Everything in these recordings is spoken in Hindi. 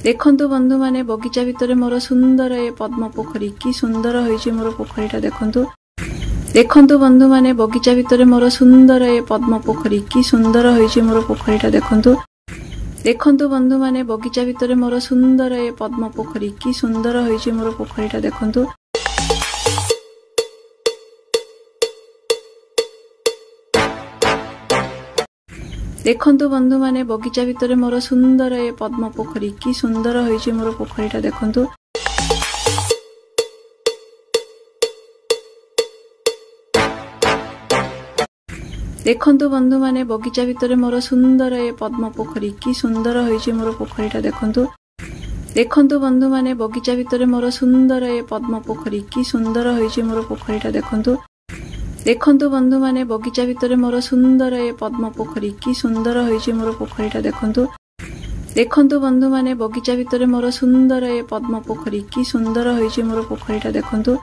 देखंतु बंधु माने बगीचा भितर मोर सुंदर ए पद्म पोखरी कि सुंदर होइछि मोर पोखरीटा देखंतु। देखंतु बंधु माने बगीचा भितर मोर सुंदर ए पद्म पोखरी कि सुंदर होइछि मोर पोखरीटा देखंतु। देखंतु बंधु माने बगीचा भितर मोर सुंदर ए पद्म पोखरी कि सुंदर होइछि मोर पोखरीटा देखंतु। देखंतु बंधु माने बगीचा भितर मोर सुंदर ए पद्म पोखरी कि सुंदर होइछि मोर पोखरीटा देखंतु। देखंतु बंधु माने बगीचा भितर मोर सुंदर ए पद्म पोखरी कि सुंदर होइछि मोर पोखरीटा देखंतु। देखंतु बंधु माने बगीचा भितर मोर सुंदर ए पद्म पोखरी कि सुंदर होइछि मोर पोखरीटा देखंतु। देखंतु बंधु माने बगीचा भितर मोर सुंदर ए पद्म पोखरी कि सुंदर होइछि मोर पोखरीटा देखंतु। देखंतु बंधु माने बगीचा भितर मोर सुंदर ए पद्म पोखरी कि सुंदर होइछि मोर पोखरीटा देखंतु।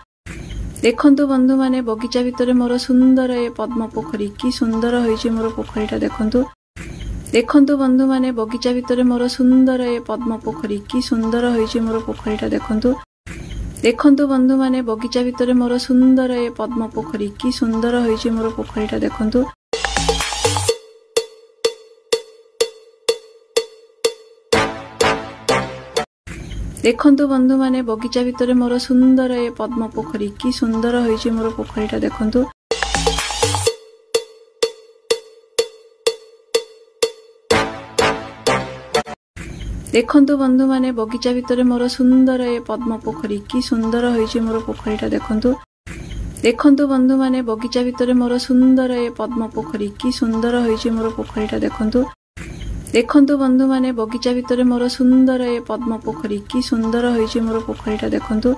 देखंतु बंधु माने बगीचा भितर मोर सुंदर ए पद्म पोखरी कि सुंदर होइछि मोर पोखरीटा देखंतु। देखंतु बंधु माने बगीचा भितर मोर सुंदर ए पद्म पोखरी कि सुंदर होइछि मोर पोखरीटा देखंतु। देखंतु बंधु माने बगीचा भितर मोर सुंदर ए पद्म पोखरी कि सुंदर होइछि मोर पोखरीटा देखंतु। देखंतु बंधु माने बगीचा भितर मोर सुंदर ए पद्म पोखरी कि सुंदर होइछि मोर पोखरीटा देखंतु। देखंतु बंधु माने बगीचा भितर मोर सुंदर ए पद्म पोखरी कि सुंदर होइछि मोर पोखरीटा देखंतु। देखंतु बंधु माने बगीचा भितर मोर सुंदर ए पद्म पोखरी कि सुंदर होइछि मोर पोखरीटा देखंतु। देखंतु बंधु माने बगीचा भितर मोर सुंदर ए पद्म पोखरी कि सुंदर होइछि मोर पोखरीटा देखंतु।